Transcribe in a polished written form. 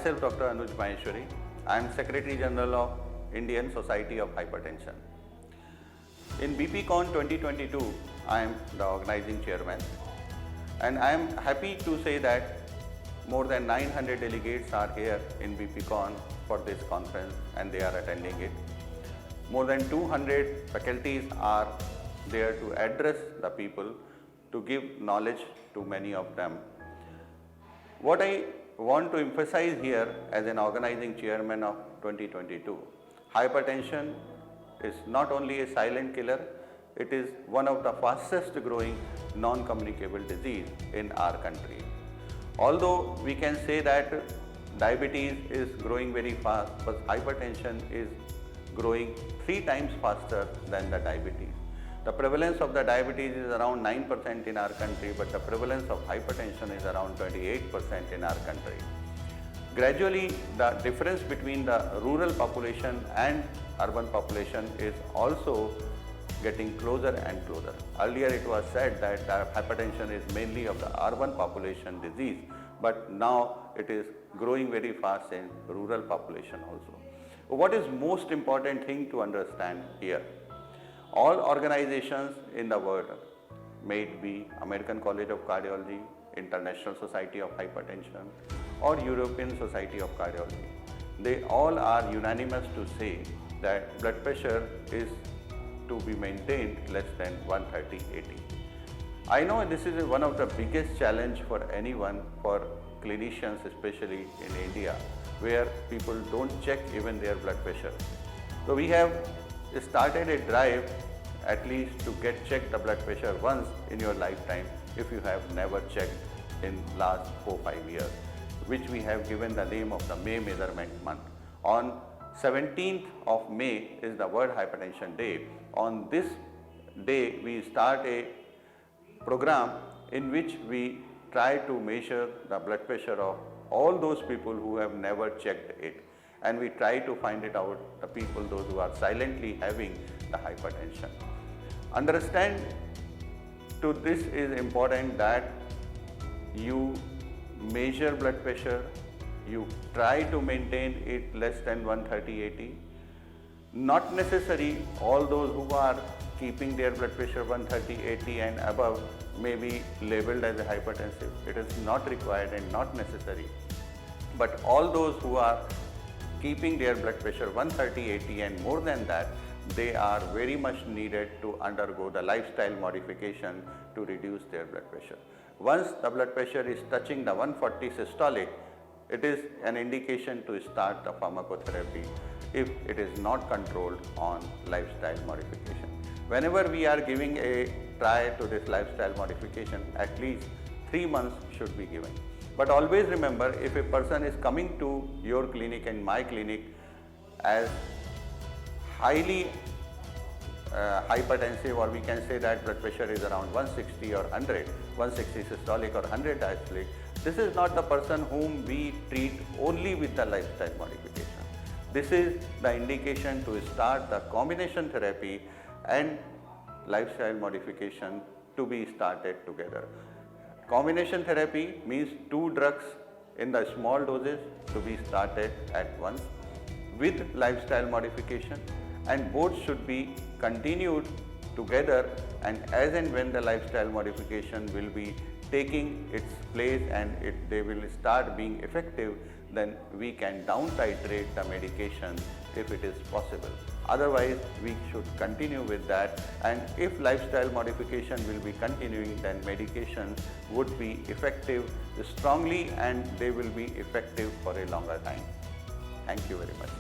Myself, Dr. Anuj Maheshwari. I am Secretary General of Indian Society of Hypertension. In BPCON 2022, I am the Organizing Chairman, and I am happy to say that more than 900 delegates are here in BPCON for this conference, and they are attending it. More than 200 faculties are there to address the people, to give knowledge to many of them. What I want to emphasize here as an organizing chairman of 2022, hypertension is not only a silent killer, it is one of the fastest growing non-communicable disease in our country. Although we can say that diabetes is growing very fast, but hypertension is growing 3 times faster than the diabetes. The prevalence of the diabetes is around 9% in our country, but the prevalence of hypertension is around 28% in our country. Gradually, the difference between the rural population and urban population is also getting closer and closer. Earlier it was said that hypertension is mainly of the urban population disease, but now it is growing very fast in rural population also. What is most important thing to understand here? All organizations in the world, may it be American College of Cardiology, International Society of Hypertension, or European Society of Cardiology, they all are unanimous to say that blood pressure is to be maintained less than 130/80. I know this is one of the biggest challenge for anyone, for clinicians especially in India, where people don't check even their blood pressure. So we have started a drive at least to get checked the blood pressure once in your lifetime if you have never checked in last 4-5 years, which we have given the name of the May Measurement Month. On 17th of May is the World Hypertension Day. On this day we start a program in which we try to measure the blood pressure of all those people who have never checked it, and we try to find it out, the people those who are silently having the hypertension. Understand to this is important that you measure blood pressure, you try to maintain it less than 130/80. Not necessary all those who are keeping their blood pressure 130/80 and above may be labeled as a hypertensive. It is not required and not necessary. But all those who are keeping their blood pressure 130/80 and more than that, they are very much needed to undergo the lifestyle modification to reduce their blood pressure. Once the blood pressure is touching the 140 systolic, it is an indication to start the pharmacotherapy if it is not controlled on lifestyle modification. Whenever we are giving a try to this lifestyle modification, at least 3 months should be given. But always remember, if a person is coming to your clinic and my clinic as highly hypertensive, or we can say that blood pressure is around 160 or 100, 160 systolic or 100 diastolic, this is not the person whom we treat only with the lifestyle modification. This is the indication to start the combination therapy and lifestyle modification to be started together. Combination therapy means 2 drugs in the small doses to be started at once with lifestyle modification, and both should be continued together, and as and when the lifestyle modification will be taking its place and they will start being effective, then we can down titrate the medication if it is possible. Otherwise, we should continue with that, and if lifestyle modification will be continuing, then medication would be effective strongly and they will be effective for a longer time. Thank you very much.